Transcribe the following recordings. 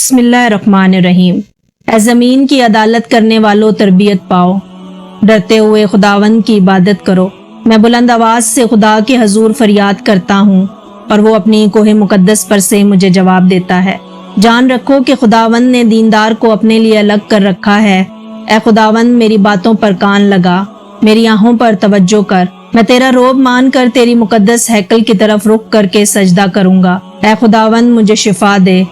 بسم اللہ الرحمن الرحیم۔ اے زمین کی عدالت کرنے والوں تربیت پاؤ، ڈرتے ہوئے خداوند کی عبادت کرو۔ میں بلند آواز سے خدا کے حضور فریاد کرتا ہوں اور وہ اپنی کوہ مقدس پر سے مجھے جواب دیتا ہے۔ جان رکھو کہ خداوند نے دیندار کو اپنے لیے الگ کر رکھا ہے۔ اے خداوند میری باتوں پر کان لگا، میری آنکھوں پر توجہ کر۔ میں تیرا روب مان کر تیری مقدس ہیکل کی طرف رخ کر کے سجدہ کروں گا۔ اے خداوند مجھے شفا دے،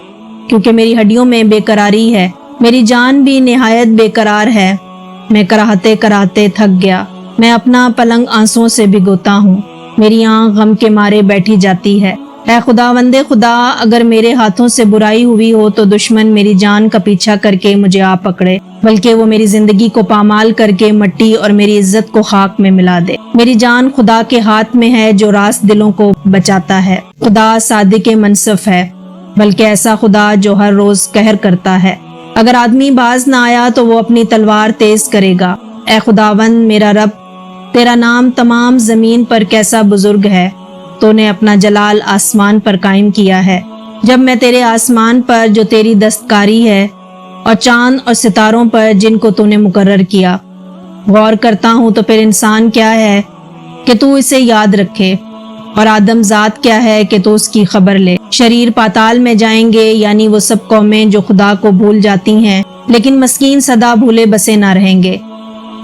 کیونکہ میری ہڈیوں میں بے قراری ہے، میری جان بھی نہایت بے قرار ہے۔ میں کراہتے کراہتے تھک گیا، میں اپنا پلنگ آنسوؤں سے بھگوتا ہوں، میری آنکھ غم کے مارے بیٹھی جاتی ہے۔ اے خداوند خدا، اگر میرے ہاتھوں سے برائی ہوئی ہو تو دشمن میری جان کا پیچھا کر کے مجھے آ پکڑے، بلکہ وہ میری زندگی کو پامال کر کے مٹی اور میری عزت کو خاک میں ملا دے۔ میری جان خدا کے ہاتھ میں ہے جو راست دلوں کو بچاتا ہے۔ خدا صادق منصف ہے، بلکہ ایسا خدا جو ہر روز قہر کرتا ہے۔ اگر آدمی باز نہ آیا تو وہ اپنی تلوار تیز کرے گا۔ اے خداوند میرا رب، تیرا نام تمام زمین پر کیسا بزرگ ہے۔ تو نے اپنا جلال آسمان پر قائم کیا ہے۔ جب میں تیرے آسمان پر جو تیری دستکاری ہے اور چاند اور ستاروں پر جن کو تو نے مقرر کیا غور کرتا ہوں، تو پھر انسان کیا ہے کہ تو اسے یاد رکھے، اور آدم ذات کیا ہے کہ تو اس کی خبر لے۔ شریر پاتال میں جائیں گے، یعنی وہ سب قومیں جو خدا کو بھول جاتی ہیں، لیکن مسکین سدا بھولے بسے نہ رہیں گے۔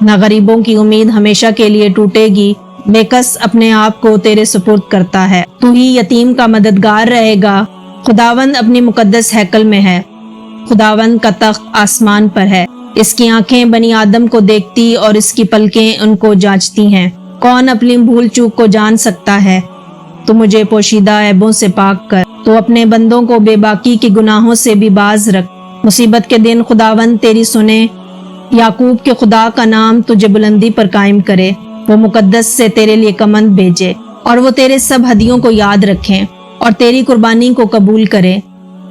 نہ غریبوں کی امید ہمیشہ کے لیے ٹوٹے گی، بے کس اپنے آپ کو تیرے سپرد کرتا ہے۔ تو ہی یتیم کا مددگار رہے گا۔ خداوند اپنی مقدس ہیکل میں ہے، خداوند کا تخت آسمان پر ہے۔ اس کی آنکھیں بنی آدم کو دیکھتی اور اس کی پلکیں ان کو جانچتی ہیں۔ کون اپنی بھول چوک کو جان سکتا ہے؟ تو مجھے پوشیدہ عیبوں سے پاک کر، تو اپنے بندوں کو بے باکی کے گناہوں سے بھی باز رکھ۔ مصیبت کے دن خداوند تیری سنے، یعقوب کے خدا کا نام تجھے بلندی پر قائم کرے۔ وہ مقدس سے تیرے لیے کمند بھیجے، اور وہ تیرے سب ہدیوں کو یاد رکھیں اور تیری قربانی کو قبول کرے۔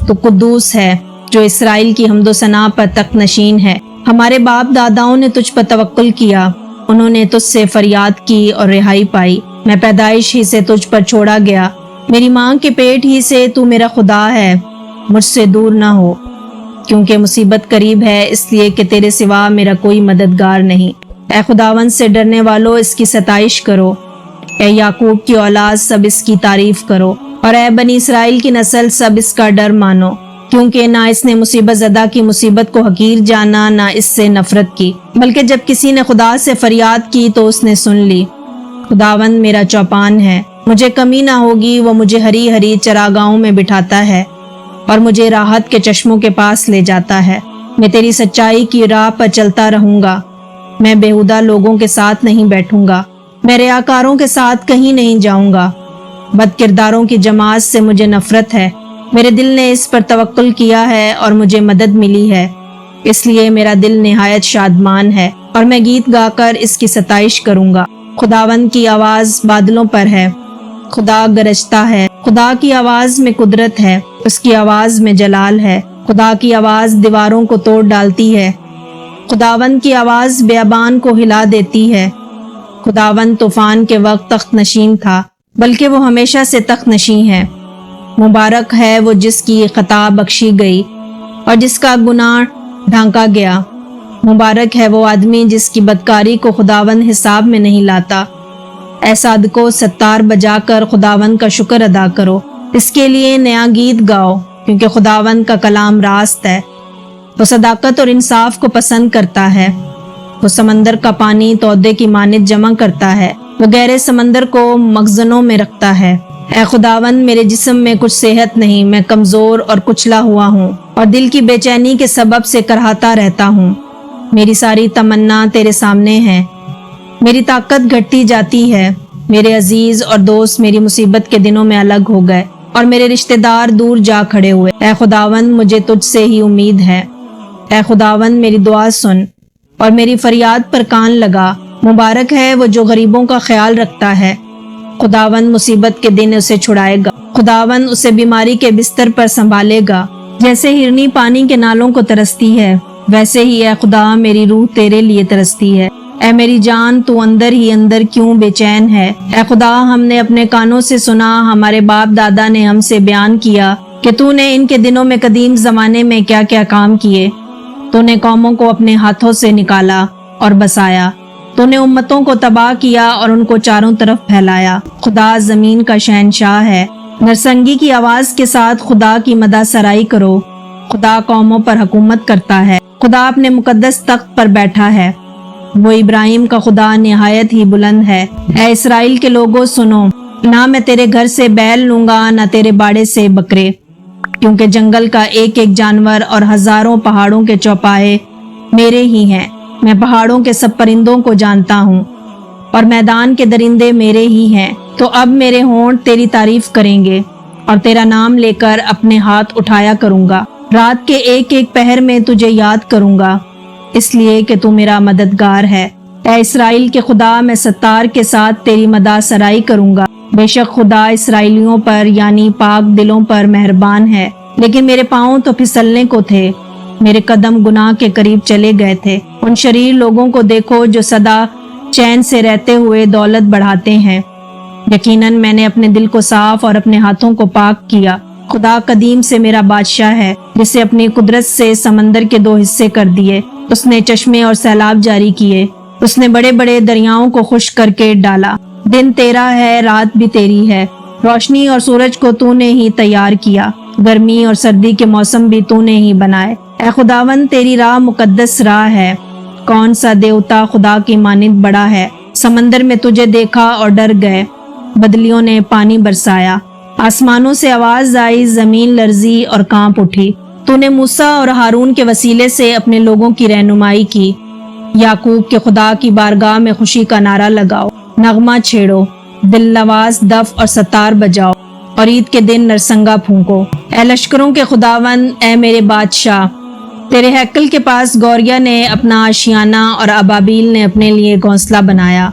تو قدوس ہے جو اسرائیل کی حمد و ثنا پر تخت نشین ہے۔ ہمارے باپ داداؤں نے تجھ پر توکل کیا، انہوں نے تجھ سے فریاد کی اور رہائی پائی۔ میں پیدائش ہی سے تجھ پر چھوڑا گیا، میری ماں کے پیٹ ہی سے تو میرا خدا ہے۔ مجھ سے دور نہ ہو، کیونکہ مصیبت قریب ہے، اس لیے کہ تیرے سوا میرا کوئی مددگار نہیں۔ اے خداوند سے ڈرنے والو اس کی ستائش کرو، اے یعقوب کی اولاد سب اس کی تعریف کرو، اور اے بنی اسرائیل کی نسل سب اس کا ڈر مانو، کیونکہ نہ اس نے مصیبت زدہ کی مصیبت کو حقیر جانا، نہ اس سے نفرت کی، بلکہ جب کسی نے خدا سے فریاد کی تو اس نے سن لی۔ خداوند میرا چوپان ہے، مجھے کمی نہ ہوگی۔ وہ مجھے ہری ہری چراگاہوں میں بٹھاتا ہے اور مجھے راحت کے چشموں کے پاس لے جاتا ہے۔ میں تیری سچائی کی راہ پر چلتا رہوں گا، میں بیہودہ لوگوں کے ساتھ نہیں بیٹھوں گا، میں ریاکاروں کے ساتھ کہیں نہیں جاؤں گا۔ بد کرداروں کی جماعت سے مجھے نفرت ہے۔ میرے دل نے اس پر توکل کیا ہے اور مجھے مدد ملی ہے، اس لیے میرا دل نہایت شادمان ہے اور میں گیت گا کر اس کی ستائش کروں گا۔ خداوند کی آواز بادلوں پر ہے، خدا گرجتا ہے۔ خدا کی آواز میں قدرت ہے، اس کی آواز میں جلال ہے۔ خدا کی آواز دیواروں کو توڑ ڈالتی ہے، خداوند کی آواز بیابان کو ہلا دیتی ہے۔ خداوند طوفان کے وقت تخت نشین تھا، بلکہ وہ ہمیشہ سے تخت نشین ہے۔ مبارک ہے وہ جس کی خطا بخشی گئی اور جس کا گناہ ڈھانکا گیا۔ مبارک ہے وہ آدمی جس کی بدکاری کو خداوند حساب میں نہیں لاتا۔ اے صادقو، ستار بجا کر خداوند کا شکر ادا کرو، اس کے لیے نیا گیت گاؤ، کیونکہ خداوند کا کلام راست ہے۔ وہ صداقت اور انصاف کو پسند کرتا ہے۔ وہ سمندر کا پانی تودے کی مانند جمع کرتا ہے، وہ گہرے سمندر کو مخزنوں میں رکھتا ہے۔ اے خداوند میرے جسم میں کچھ صحت نہیں، میں کمزور اور کچلا ہوا ہوں، اور دل کی بے چینی کے سبب سے کرہاتا رہتا ہوں۔ میری ساری تمنا تیرے سامنے ہے، میری طاقت گھٹتی جاتی ہے۔ میرے عزیز اور دوست میری مصیبت کے دنوں میں الگ ہو گئے، اور میرے رشتہ دار دور جا کھڑے ہوئے۔ اے خداوند مجھے تجھ سے ہی امید ہے۔ اے خداوند میری دعا سن اور میری فریاد پر کان لگا۔ مبارک ہے وہ جو غریبوں کا خیال رکھتا ہے، خداوند مصیبت کے دن اسے چھڑائے گا۔ خداوند اسے بیماری کے بستر پر سنبھالے گا۔ جیسے ہرنی پانی کے نالوں کو ترستی ہے، ویسے ہی اے خدا میری روح تیرے لیے ترستی ہے۔ اے میری جان، تو اندر ہی اندر کیوں بے چین ہے؟ اے خدا، ہم نے اپنے کانوں سے سنا، ہمارے باپ دادا نے ہم سے بیان کیا کہ تو نے ان کے دنوں میں قدیم زمانے میں کیا کیا کام کیے۔ تو نے قوموں کو اپنے ہاتھوں سے نکالا اور بسایا، تو نے امتوں کو تباہ کیا اور ان کو چاروں طرف پھیلایا۔ خدا زمین کا شہنشاہ ہے، نرسنگی کی آواز کے ساتھ خدا کی مدح سرائی کرو۔ خدا قوموں پر حکومت کرتا ہے، خدا اپنے مقدس تخت پر بیٹھا ہے۔ وہ ابراہیم کا خدا نہایت ہی بلند ہے۔ اے اسرائیل کے لوگوں سنو، نہ میں تیرے گھر سے بیل لوں گا نہ تیرے باڑے سے بکرے، کیونکہ جنگل کا ایک ایک جانور اور ہزاروں پہاڑوں کے چوپائے میرے ہی ہیں۔ میں پہاڑوں کے سب پرندوں کو جانتا ہوں اور میدان کے درندے میرے ہی ہیں۔ تو اب میرے ہونٹ تیری تعریف کریں گے اور تیرا نام لے کر اپنے ہاتھ اٹھایا کروں گا۔ رات کے ایک ایک پہر میں تجھے یاد کروں گا، اس لیے کہ تو میرا مددگار ہے۔ اے اسرائیل کے خدا، میں ستار کے ساتھ تیری مدح سرائی کروں گا۔ بے شک خدا اسرائیلیوں پر یعنی پاک دلوں پر مہربان ہے، لیکن میرے پاؤں تو پھسلنے کو تھے، میرے قدم گناہ کے قریب چلے گئے تھے۔ ان شریر لوگوں کو دیکھو جو سدا چین سے رہتے ہوئے دولت بڑھاتے ہیں۔ یقیناً میں نے اپنے دل کو صاف اور اپنے ہاتھوں کو پاک کیا۔ خدا قدیم سے میرا بادشاہ ہے، جسے اپنی قدرت سے سمندر کے 2 حصے کر دیے۔ اس نے چشمے اور سیلاب جاری کیے، اس نے بڑے بڑے دریاؤں کو خشک کر کے ڈالا۔ دن تیرا ہے، رات بھی تیری ہے، روشنی اور سورج کو تو نے ہی تیار کیا، گرمی اور سردی کے موسم بھی تو نے ہی بنائے۔ اے خداوند، تیری راہ مقدس راہ ہے، کون سا دیوتا خدا کی مانند بڑا ہے۔ سمندر میں تجھے دیکھا اور ڈر گئے، بدلیوں نے پانی برسایا، آسمانوں سے آواز آئی، زمین لرزی اور کانپ اٹھی۔ تو نے موسیٰ اور ہارون کے وسیلے سے اپنے لوگوں کی رہنمائی کی۔ یعقوب کے خدا کی بارگاہ میں خوشی کا نعرہ لگاؤ، نغمہ چھیڑو، دل نواز دف اور ستار بجاؤ، اور عید کے دن نرسنگا پھونکو۔ اے لشکروں کے خداوند، اے میرے بادشاہ، تیرے ہیکل کے پاس گوریا نے اپنا آشیانہ اور ابابیل نے اپنے لیے گھونسلہ بنایا،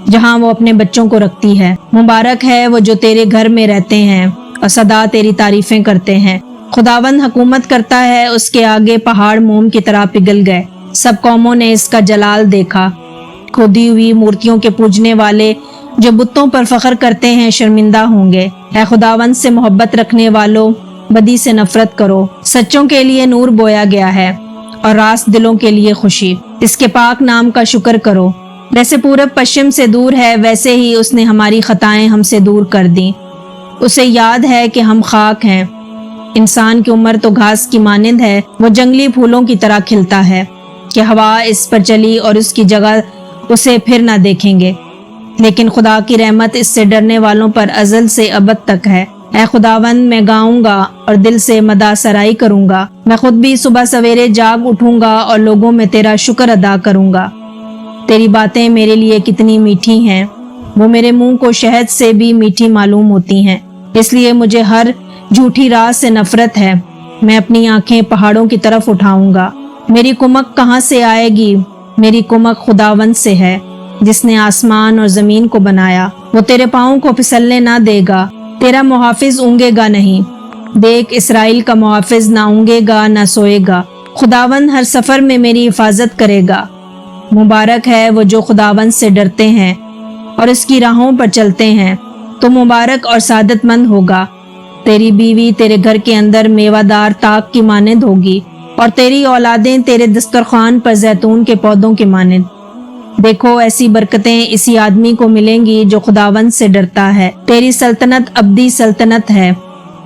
جہاں وہ اپنے بچوں کو رکھتی ہے۔ مبارک ہے وہ جو تیرے گھر میں رہتے ہیں اور سدا تیری تعریفیں کرتے ہیں۔ خداوند حکومت کرتا ہے، اس کے آگے پہاڑ موم کی طرح پگھل گئے۔ سب قوموں نے اس کا جلال دیکھا۔ کھودی ہوئی مورتیوں کے پوجنے والے جو بتوں پر فخر کرتے ہیں شرمندہ ہوں گے۔ اے خداوند سے محبت رکھنے والوں، بدی سے نفرت کرو۔ سچوں کے لیے نور بویا گیا ہے اور راست دلوں کے لیے خوشی۔ اس کے پاک نام کا شکر کرو۔ جیسے پورب پشچم سے دور ہے، ویسے ہی اس نے ہماری خطائیں ہم سے دور کر دیں۔ اسے یاد ہے کہ ہم خاک ہیں۔ انسان کی عمر تو گھاس کی مانند ہے، وہ جنگلی پھولوں کی طرح کھلتا ہے کہ ہوا اس پر چلی اور اس کی جگہ اسے پھر نہ دیکھیں گے۔ لیکن خدا کی رحمت اس سے ڈرنے والوں پر ازل سے ابد تک ہے۔ اے خداوند، میں گاؤں گا اور دل سے مدح سرائی کروں گا۔ میں خود بھی صبح سویرے جاگ اٹھوں گا اور لوگوں میں تیرا شکر ادا کروں گا۔ تیری باتیں میرے لیے کتنی میٹھی ہیں، وہ میرے منہ کو شہد سے بھی میٹھی معلوم ہوتی ہیں۔ اس لیے مجھے ہر جھوٹی راہ سے نفرت ہے۔ میں اپنی آنکھیں پہاڑوں کی طرف اٹھاؤں گا۔ میری کمک کہاں سے آئے گی؟ میری کمک خداوند سے ہے، جس نے آسمان اور زمین کو بنایا۔ وہ تیرے پاؤں کو پھسلنے نہ دے گا، تیرا محافظ اونگے گا نہیں۔ دیکھ، اسرائیل کا محافظ نہ اونگے گا نہ سوئے گا۔ خداوند ہر سفر میں میری حفاظت کرے گا۔ مبارک ہے وہ جو خداوند سے ڈرتے ہیں اور اس کی راہوں پر چلتے ہیں۔ تو مبارک اور سعادت مند ہوگا۔ تیری بیوی تیرے گھر کے اندر میوہ دار تاک کی مانند ہوگی، اور تیری اولادیں تیرے دسترخوان پر زیتون کے پودوں کے مانند۔ دیکھو، ایسی برکتیں اسی آدمی کو ملیں گی جو خداوند سے ڈرتا ہے۔ تیری سلطنت ابدی سلطنت ہے۔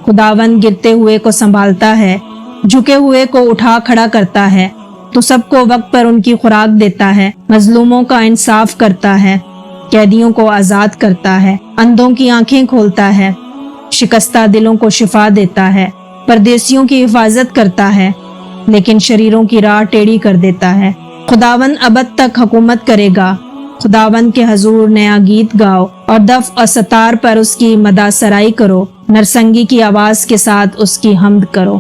خداوند گرتے ہوئے کو سنبھالتا ہے، جھکے ہوئے کو اٹھا کھڑا کرتا ہے۔ تو سب کو وقت پر ان کی خوراک دیتا ہے، مظلوموں کا انصاف کرتا ہے، قیدیوں کو آزاد کرتا ہے، اندھوں کی آنکھیں کھولتا ہے، شکستہ دلوں کو شفا دیتا ہے، پردیسیوں کی حفاظت کرتا ہے، لیکن شریروں کی راہ ٹیڑھی کر دیتا ہے۔ خداوند ابد تک حکومت کرے گا۔ خداوند کے حضور نیا گیت گاؤ اور دف اور ستار پر اس کی مدح سرائی کرو، نرسنگی کی آواز کے ساتھ اس کی حمد کرو۔